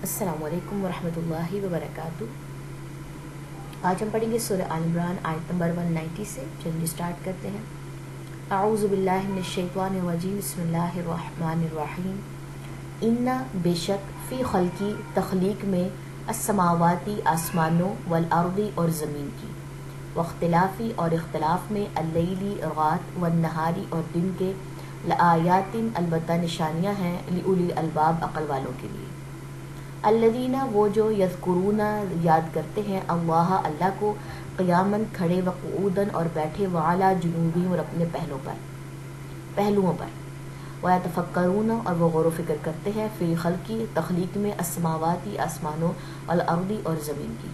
السلام علیکم ورحمۃ اللہ وبرکاتہ۔ آج ہم پڑھیں گے سورہ آل عمران آیت نمبر 190 سے۔ چلیے اسٹارٹ کرتے ہیں۔ اعوذ باللہ من الشیطان الرجیم، بسم اللہ الرحمن الرحیم۔ انا بے شک فی خلقی تخلیق میں، السماواتی آسمانوں، والارضی اور زمین کی، واختلافی اور اختلاف میں، اللیلی رات، والنہاری اور دن کے، لآیات البتہ نشانیاں ہیں، لأولی الالباب عقل والوں کے لیے۔ الذین وہ جو یذکرون یاد کرتے ہیں، اللہ کو، قیاماً کھڑے، وقعوداً اور بیٹھے، وعلی جنوبہم اور اپنے پہلوؤں پر، ویتفکرون اور وہ غور و فکر کرتے ہیں، فی خلقی تخلیق میں، السماواتی آسمانوں، والارضی اور زمین کی۔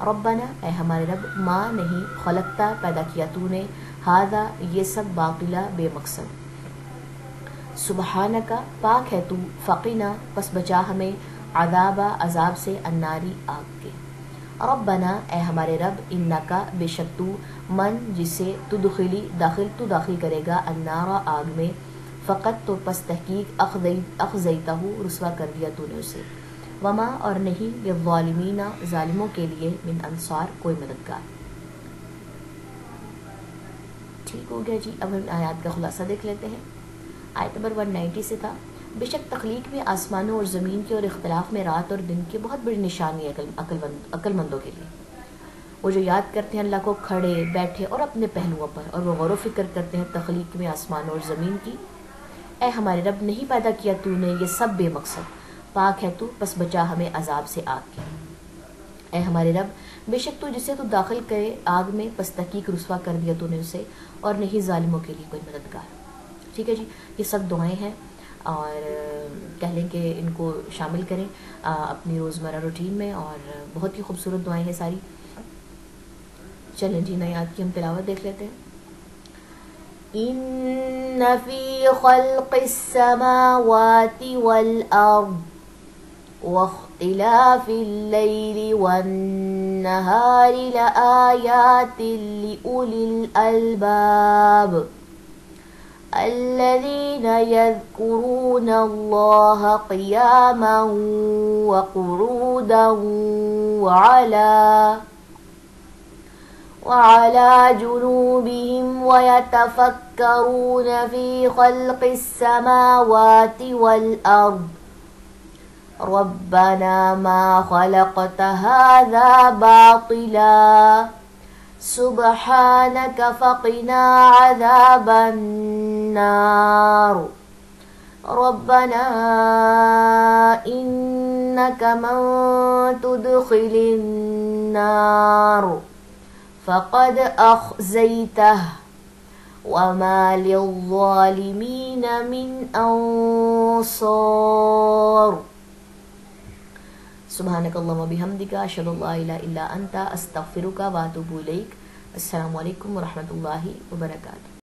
ربنا اے ہمارے رب، ما نہیں، خلقتا پیدا کیا تو نے، ھذا یہ سب، باطلا بے مقصد، سبحانک پاک ہے تو، فقنا پس بچا ہمیں، عذاب سے، الناری آگ کے۔ ربنا اے ہمارے رب، انکا بے شک تو، من جسے داخل کرے گا، النار آگ میں، فقط تو پس تحقیق، اخزیتہ رسوا کر دیا تو نے اسے، وما اور نہیں، للظالمین ظالموں کے لیے، من انصار کوئی مددگار۔ ٹھیک ہو گیا جی۔ اب ہم آیات کا خلاصہ دیکھ لیتے ہیں۔ آیت نمبر 190 سے تھا، بے شک تخلیق میں آسمانوں اور زمین کے اور اختلاف میں رات اور دن کی بہت بڑی نشانی ہے عقل مندوں کے لیے۔ وہ جو یاد کرتے ہیں اللہ کو کھڑے، بیٹھے اور اپنے پہلوؤں پر، اور وہ غور و فکر کرتے ہیں تخلیق میں آسمانوں اور زمین کی۔ اے ہمارے رب، نہیں پیدا کیا تو نے یہ سب بے مقصد، پاک ہے تو، پس بچا ہمیں عذاب سے، آگ کے۔ اے ہمارے رب، بے شک تو جسے تو داخل کرے آگ میں، پس تحقیق رسوا کر دیا تو نے اسے، اور نہیں ظالموں کے لیے کوئی مددگار۔ ٹھیک ہے جی، یہ سب دعائیں ہیں، اور کہہ لیں کہ ان کو شامل کریں اپنی روزمرہ روٹین میں، اور بہت ہی خوبصورت دعائیں ہیں ساری۔ چلیں جی، نئی آیت کی ہم تلاوت دیکھ لیتے ہیں۔ ان فی خلق السماوات والارض واختلاف اللیل والنہار لآیات لأولی الالباب الذین یذکرون اللہ قیاما وقعودا وعلى جنوبهم ويتفكرون في خلق السماوات والأرض ربنا ما خلقت هذا باطلا سبحانك فقنا عذاب النار ربنا إنك من تدخل النار فقد أخزيته وما للظالمين من أنصار سبحانك اللهم وبحمدك أشهد أن لا إله إلا أنت أستغفرك وأتوب إليك۔ السلام علیکم ورحمۃ اللہ وبرکاتہ۔